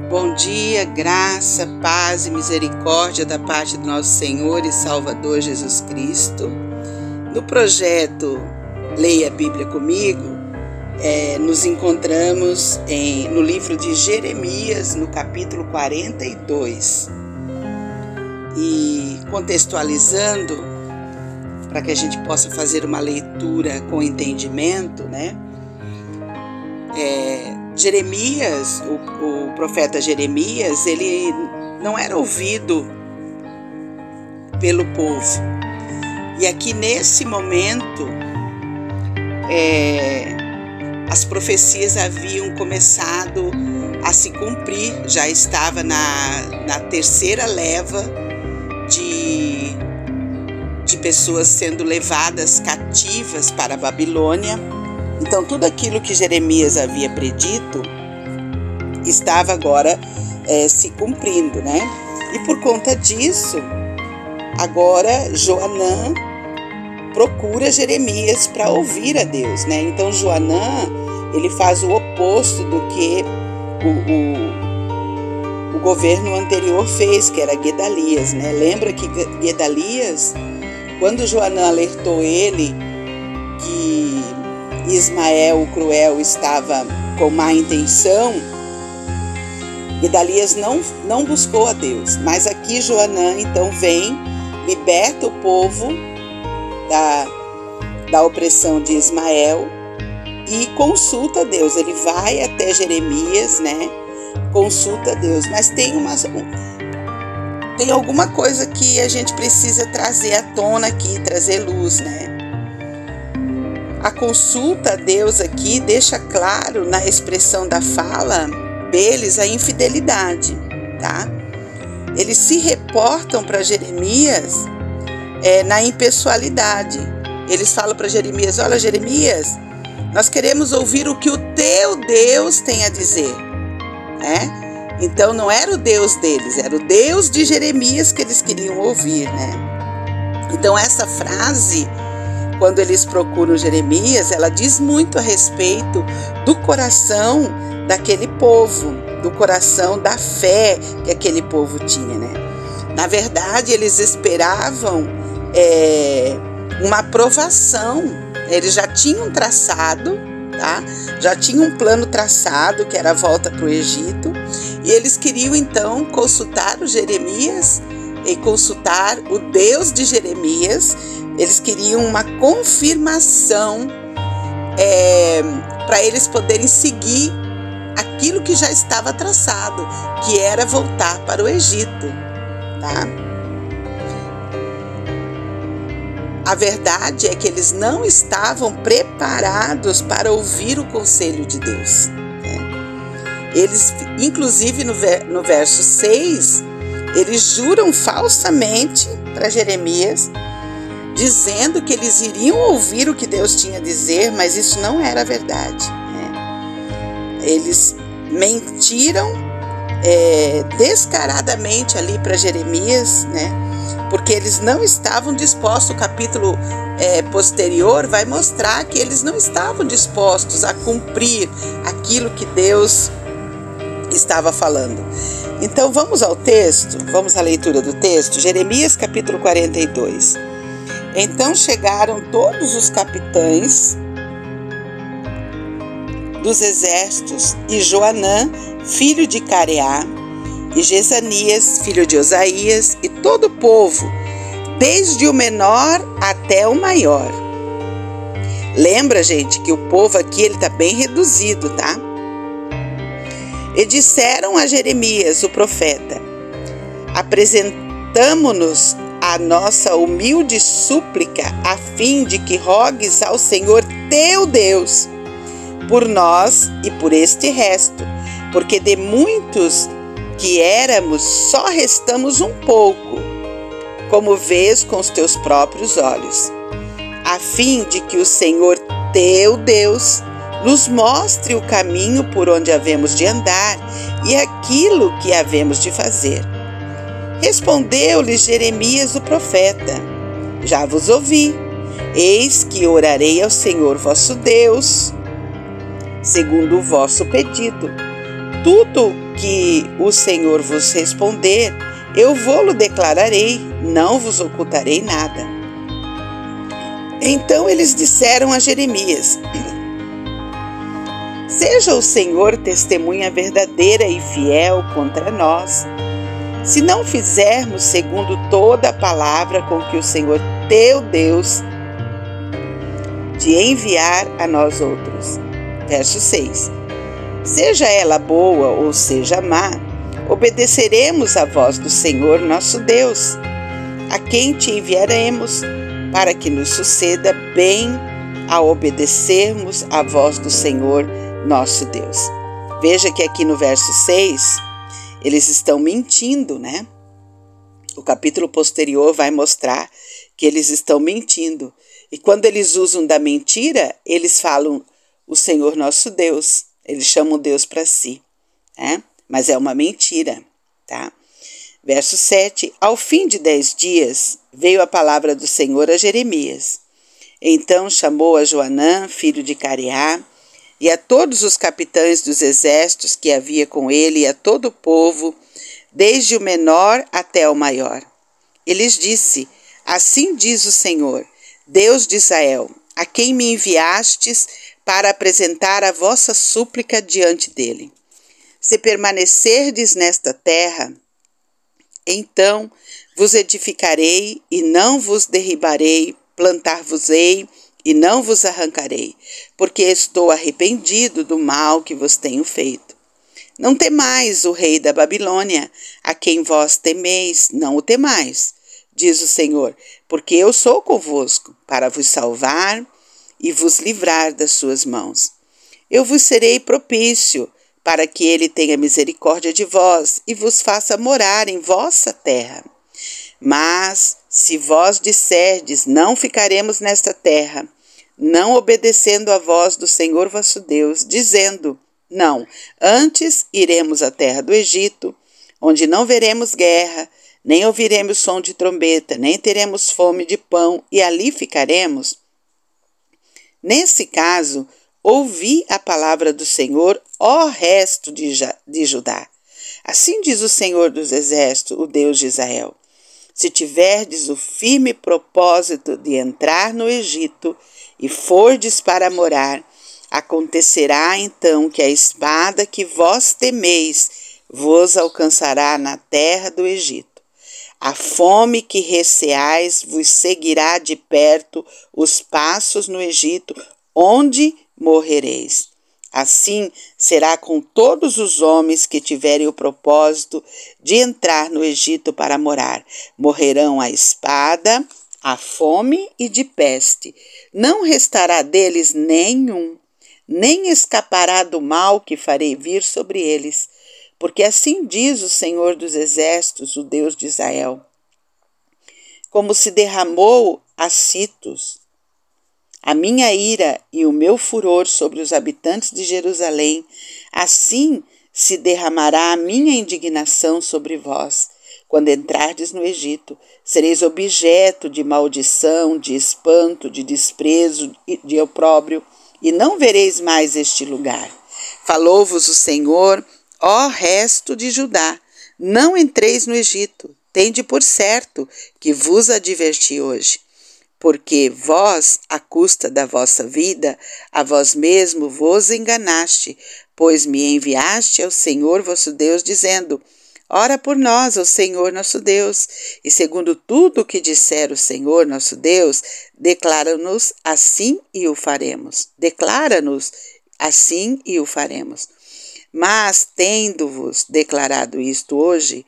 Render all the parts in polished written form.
Bom dia, graça, paz e misericórdia da parte do nosso Senhor e Salvador Jesus Cristo. No projeto Leia a Bíblia Comigo, nos encontramos no livro de Jeremias, no capítulo 42. E contextualizando, para que a gente possa fazer uma leitura com entendimento, né? Jeremias, o profeta Jeremias, ele não era ouvido pelo povo. E aqui nesse momento, as profecias haviam começado a se cumprir, já estava na terceira leva de pessoas sendo levadas cativas para a Babilônia. Então, tudo aquilo que Jeremias havia predito estava agora se cumprindo, né? E por conta disso, agora Joanã procura Jeremias para ouvir a Deus, né? Então, Joanã, ele faz o oposto do que o governo anterior fez, que era Gedalias, né? Lembra que Gedalias, quando Joanã alertou ele que Ismael, o cruel, estava com má intenção, Gedalias não buscou a Deus. Mas aqui Joanã então vem, liberta o povo da opressão de Ismael e consulta a Deus. Ele vai até Jeremias, né? Consulta a Deus. Mas tem alguma coisa que a gente precisa trazer à tona aqui, trazer luz, né? A consulta a Deus aqui deixa claro na expressão da fala deles a infidelidade, tá? Eles se reportam para Jeremias na impessoalidade. Eles falam para Jeremias: olha, Jeremias, nós queremos ouvir o que o teu Deus tem a dizer, né? Então não era o Deus deles, era o Deus de Jeremias que eles queriam ouvir, né? Então essa frase, quando eles procuram Jeremias, ela diz muito a respeito do coração daquele povo, do coração da fé que aquele povo tinha, né? Na verdade, eles esperavam uma aprovação. Eles já tinham traçado, tá? Já tinham um plano traçado, que era a volta para o Egito, e eles queriam então consultar o Jeremias e consultar o Deus de Jeremias. Eles queriam uma confirmação para eles poderem seguir aquilo que já estava traçado, que era voltar para o Egito, tá? A verdade é que eles não estavam preparados para ouvir o conselho de Deus, né? Eles, inclusive no verso 6, eles juram falsamente para Jeremias, dizendo que eles iriam ouvir o que Deus tinha a dizer, mas isso não era verdade, né? Eles mentiram descaradamente ali para Jeremias, né? Porque eles não estavam dispostos. O capítulo posterior vai mostrar que eles não estavam dispostos a cumprir aquilo que Deus estava falando. Então vamos ao texto, vamos à leitura do texto, Jeremias capítulo 42. Então chegaram todos os capitães dos exércitos e Joanã, filho de Careá, e Jezanias, filho de Osaías, e todo o povo, desde o menor até o maior. Lembra, gente, que o povo aqui está bem reduzido, tá? E disseram a Jeremias, o profeta: apresentamo-nos a nossa humilde súplica, a fim de que rogues ao Senhor teu Deus por nós e por este resto, porque de muitos que éramos só restamos um pouco, como vês com os teus próprios olhos, a fim de que o Senhor teu Deus nos mostre o caminho por onde havemos de andar e aquilo que havemos de fazer. Respondeu-lhes Jeremias o profeta: já vos ouvi, eis que orarei ao Senhor vosso Deus, segundo o vosso pedido. Tudo que o Senhor vos responder, eu vô-lo declararei, não vos ocultarei nada. Então eles disseram a Jeremias: seja o Senhor testemunha verdadeira e fiel contra nós, se não fizermos segundo toda a palavra com que o Senhor teu Deus te enviar a nós outros. Verso 6. Seja ela boa ou seja má, obedeceremos à voz do Senhor nosso Deus, a quem te enviaremos, para que nos suceda bem ao obedecermos à voz do Senhor nosso Deus. Veja que aqui no verso 6, eles estão mentindo, né? O capítulo posterior vai mostrar que eles estão mentindo. E quando eles usam da mentira, eles falam o Senhor nosso Deus. Eles chamam Deus para si, né? Mas é uma mentira, tá? Verso 7. Ao fim de 10 dias, veio a palavra do Senhor a Jeremias. Então chamou a Joanã, filho de Careá, e a todos os capitães dos exércitos que havia com ele, e a todo o povo, desde o menor até o maior. E lhes disse: assim diz o Senhor, Deus de Israel, a quem me enviastes para apresentar a vossa súplica diante dele. Se permanecerdes nesta terra, então vos edificarei e não vos derribarei, plantar-vos-ei e não vos arrancarei, porque estou arrependido do mal que vos tenho feito. Não temais o rei da Babilônia, a quem vós temeis, não o temais, diz o Senhor, porque eu sou convosco, para vos salvar e vos livrar das suas mãos. Eu vos serei propício, para que ele tenha misericórdia de vós e vos faça morar em vossa terra. Mas, se vós disserdes, não ficaremos nesta terra, não obedecendo à voz do Senhor vosso Deus, dizendo, não, antes iremos à terra do Egito, onde não veremos guerra, nem ouviremos som de trombeta, nem teremos fome de pão, e ali ficaremos. Nesse caso, ouvi a palavra do Senhor, ó resto de Judá. Assim diz o Senhor dos Exércitos, o Deus de Israel. Se tiverdes o firme propósito de entrar no Egito e fordes para morar, acontecerá então que a espada que vós temeis vos alcançará na terra do Egito. A fome que receais vos seguirá de perto os passos no Egito, onde morrereis. Assim será com todos os homens que tiverem o propósito de entrar no Egito para morar. Morrerão a espada, a fome e de peste. Não restará deles nenhum, nem escapará do mal que farei vir sobre eles. Porque assim diz o Senhor dos Exércitos, o Deus de Israel. Como se derramou a Citos a minha ira e o meu furor sobre os habitantes de Jerusalém, assim se derramará a minha indignação sobre vós. Quando entrardes no Egito, sereis objeto de maldição, de espanto, de desprezo, de opróbrio, e não vereis mais este lugar. Falou-vos o Senhor, ó resto de Judá, não entreis no Egito, tende por certo que vos adverti hoje. Porque vós, à custa da vossa vida, a vós mesmo vos enganaste, pois me enviaste ao Senhor vosso Deus, dizendo, ora por nós, ó Senhor nosso Deus, e segundo tudo o que disser o Senhor nosso Deus, declara-nos assim e o faremos. Declara-nos assim e o faremos. Mas, tendo-vos declarado isto hoje,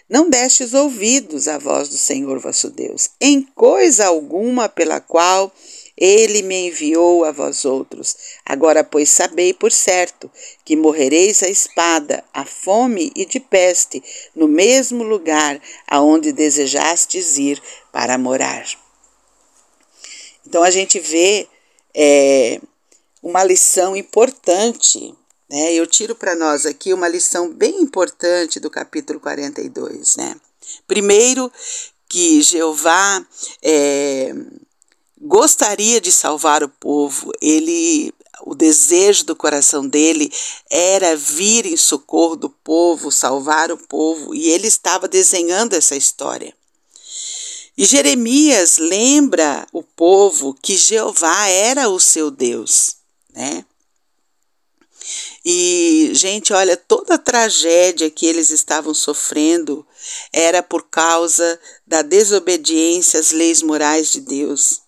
não destes ouvidos à voz do Senhor vosso Deus, em coisa alguma pela qual ele me enviou a vós outros. Agora, pois, sabei por certo que morrereis à espada, à fome e de peste, no mesmo lugar aonde desejastes ir para morar. Então, a gente vê uma lição importante. Eu tiro para nós aqui uma lição bem importante do capítulo 42. Primeiro, que Jeová gostaria de salvar o povo. o desejo do coração dele era vir em socorro do povo, salvar o povo, e ele estava desenhando essa história. E Jeremias lembra o povo que Jeová era o seu Deus, né? E, gente, olha, toda a tragédia que eles estavam sofrendo era por causa da desobediência às leis morais de Deus.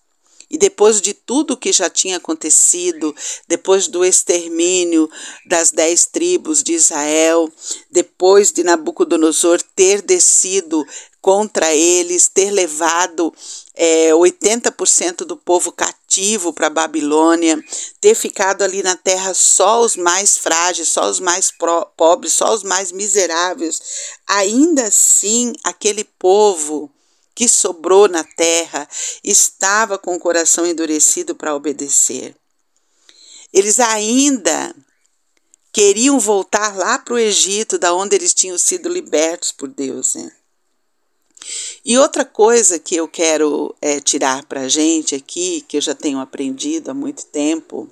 E depois de tudo que já tinha acontecido, depois do extermínio das 10 tribos de Israel, depois de Nabucodonosor ter descido contra eles, ter levado 80% do povo cativo para a Babilônia, ter ficado ali na terra só os mais frágeis, só os mais pobres, só os mais miseráveis, ainda assim aquele povo que sobrou na terra estava com o coração endurecido para obedecer. Eles ainda queriam voltar lá para o Egito, da onde eles tinham sido libertos por Deus, né? E outra coisa que eu quero tirar para a gente aqui, que eu já tenho aprendido há muito tempo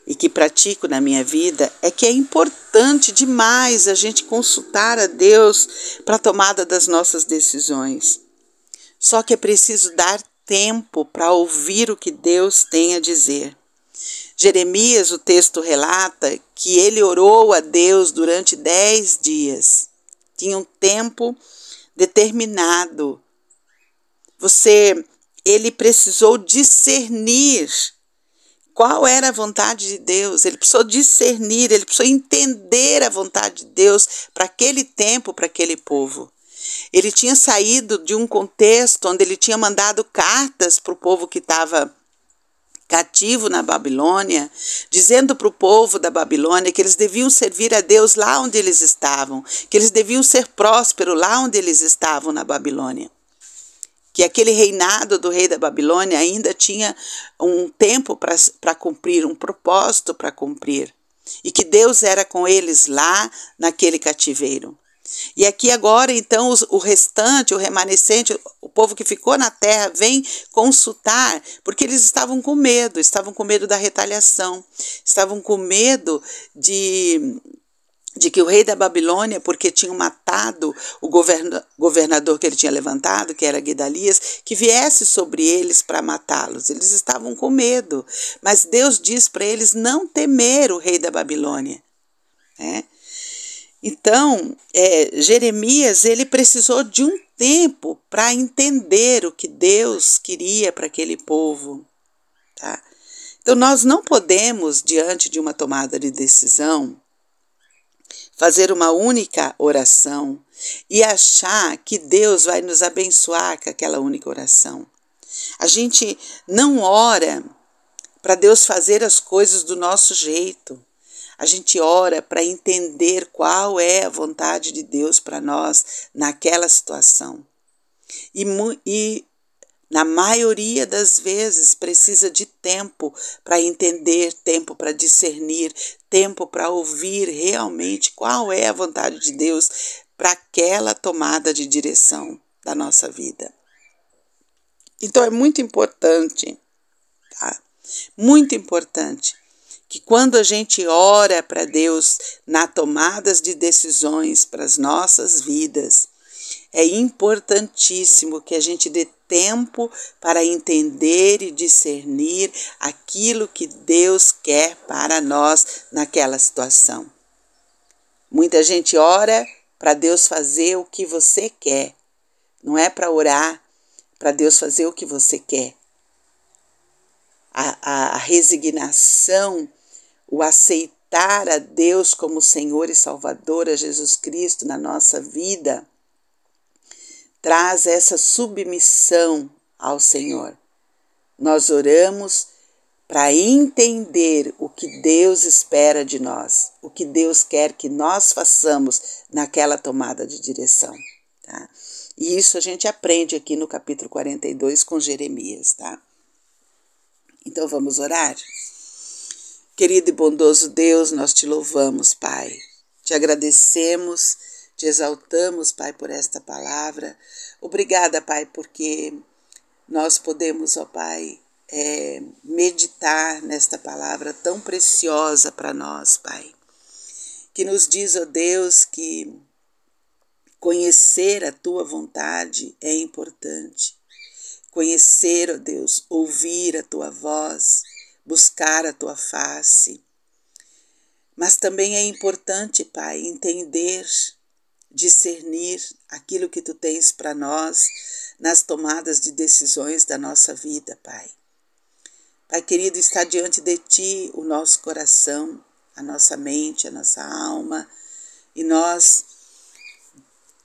e que pratico na minha vida, é que é importante demais a gente consultar a Deus para a tomada das nossas decisões. Só que é preciso dar tempo para ouvir o que Deus tem a dizer. Jeremias, o texto relata que ele orou a Deus durante 10 dias. Tinha um tempo determinado. Ele precisou discernir qual era a vontade de Deus. Ele precisou discernir, ele precisou entender a vontade de Deus para aquele tempo, para aquele povo. Ele tinha saído de um contexto onde ele tinha mandado cartas para o povo que estava cativo na Babilônia, dizendo para o povo da Babilônia que eles deviam servir a Deus lá onde eles estavam, que eles deviam ser prósperos lá onde eles estavam na Babilônia. Que aquele reinado do rei da Babilônia ainda tinha um tempo para cumprir, um propósito para cumprir. E que Deus era com eles lá naquele cativeiro. E aqui agora, então, o restante, o remanescente, o povo que ficou na terra vem consultar, porque eles estavam com medo da retaliação, estavam com medo de que o rei da Babilônia, porque tinham matado o governador que ele tinha levantado, que era Gedalias, que viesse sobre eles para matá-los. Eles estavam com medo, mas Deus diz para eles não temer o rei da Babilônia, né? Então, Jeremias, ele precisou de um tempo para entender o que Deus queria para aquele povo, tá? Então, nós não podemos, diante de uma tomada de decisão, fazer uma única oração e achar que Deus vai nos abençoar com aquela única oração. A gente não ora para Deus fazer as coisas do nosso jeito. A gente ora para entender qual é a vontade de Deus para nós naquela situação. E na maioria das vezes precisa de tempo para entender, tempo para discernir, tempo para ouvir realmente qual é a vontade de Deus para aquela tomada de direção da nossa vida. Então é muito importante, tá? Muito importante que quando a gente ora para Deus na tomadas de decisões para as nossas vidas, é importantíssimo que a gente dê tempo para entender e discernir aquilo que Deus quer para nós naquela situação. Muita gente ora para Deus fazer o que você quer. Não é para orar para Deus fazer o que você quer. A resignação, o aceitar a Deus como Senhor e Salvador, a Jesus Cristo na nossa vida, traz essa submissão ao Senhor. Nós oramos para entender o que Deus espera de nós, o que Deus quer que nós façamos naquela tomada de direção, tá? E isso a gente aprende aqui no capítulo 42 com Jeremias, tá? Então vamos orar? Querido e bondoso Deus, nós te louvamos, Pai. Te agradecemos, te exaltamos, Pai, por esta palavra. Obrigada, Pai, porque nós podemos, ó Pai, meditar nesta palavra tão preciosa para nós, Pai, que nos diz, ó Deus, que conhecer a Tua vontade é importante. Conhecer, ó Deus, ouvir a Tua voz, buscar a Tua face. Mas também é importante, Pai, entender, discernir aquilo que Tu tens para nós nas tomadas de decisões da nossa vida, Pai. Pai querido, está diante de Ti o nosso coração, a nossa mente, a nossa alma, e nós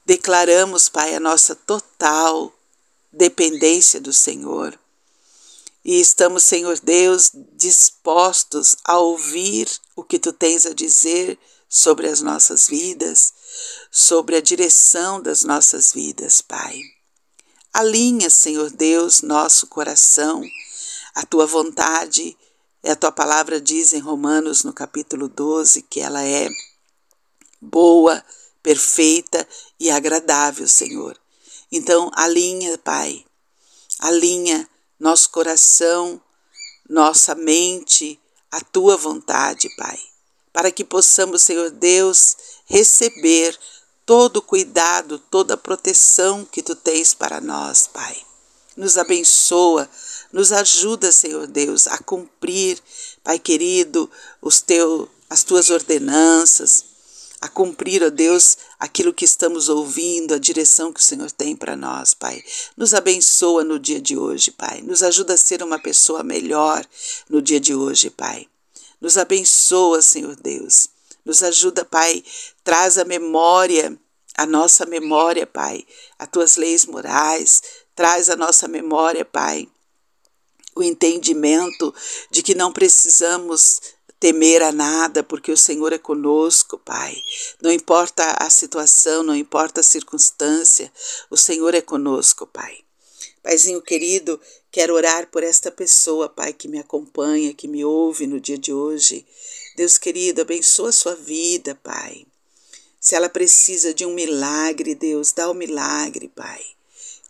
declaramos, Pai, a nossa total dependência do Senhor. E estamos, Senhor Deus, dispostos a ouvir o que Tu tens a dizer sobre as nossas vidas, sobre a direção das nossas vidas, Pai. Alinha, Senhor Deus, nosso coração, a Tua vontade. A Tua palavra diz em Romanos, no capítulo 12, que ela é boa, perfeita e agradável, Senhor. Então, alinha, Pai, alinha nosso coração, nossa mente, a Tua vontade, Pai, para que possamos, Senhor Deus, receber todo o cuidado, toda a proteção que Tu tens para nós, Pai. Nos abençoa, nos ajuda, Senhor Deus, a cumprir, Pai querido, as Tuas ordenanças, a cumprir, ó Deus, aquilo que estamos ouvindo, a direção que o Senhor tem para nós, Pai. Nos abençoa no dia de hoje, Pai. Nos ajuda a ser uma pessoa melhor no dia de hoje, Pai. Nos abençoa, Senhor Deus. Nos ajuda, Pai. Traz a nossa memória, Pai, as Tuas leis morais. Traz a nossa memória, Pai, o entendimento de que não precisamos temer a nada, porque o Senhor é conosco, Pai. Não importa a situação, não importa a circunstância, o Senhor é conosco, Pai. Paizinho querido, quero orar por esta pessoa, Pai, que me acompanha, que me ouve no dia de hoje. Deus querido, abençoa a sua vida, Pai. Se ela precisa de um milagre, Deus, dá o milagre, Pai.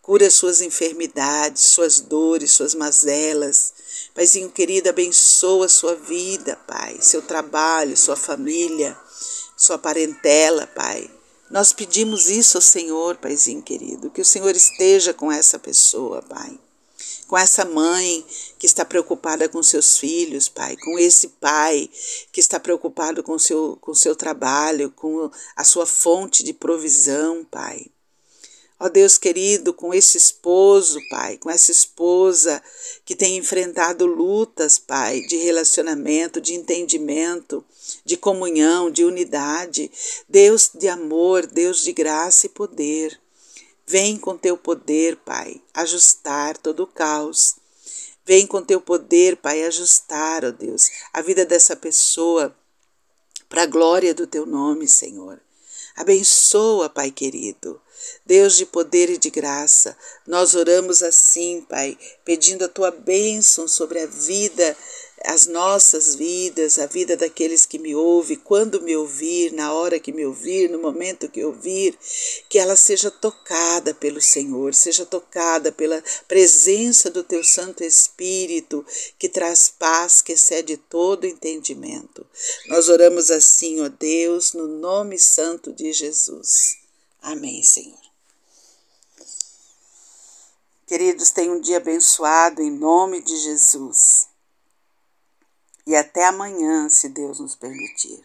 Cura suas enfermidades, suas dores, suas mazelas. Paizinho querido, abençoa a sua vida, Pai, seu trabalho, sua família, sua parentela, Pai. Nós pedimos isso ao Senhor, Paizinho querido, que o Senhor esteja com essa pessoa, Pai. Com essa mãe que está preocupada com seus filhos, Pai. Com esse pai que está preocupado com seu trabalho, com a sua fonte de provisão, Pai. Ó Deus querido, com esse esposo, Pai, com essa esposa que tem enfrentado lutas, Pai, de relacionamento, de entendimento, de comunhão, de unidade. Deus de amor, Deus de graça e poder. Vem com Teu poder, Pai, ajustar todo o caos. Vem com Teu poder, Pai, ajustar, ó Deus, a vida dessa pessoa para a glória do Teu nome, Senhor. Abençoa, Pai querido. Deus de poder e de graça, nós oramos assim, Pai, pedindo a Tua bênção sobre a vida, as nossas vidas, a vida daqueles que me ouvem, quando me ouvir, na hora que me ouvir, no momento que ouvir, que ela seja tocada pelo Senhor, seja tocada pela presença do Teu Santo Espírito, que traz paz, que excede todo entendimento. Nós oramos assim, ó Deus, no nome santo de Jesus. Amém, Senhor. Queridos, tenham um dia abençoado em nome de Jesus. E até amanhã, se Deus nos permitir.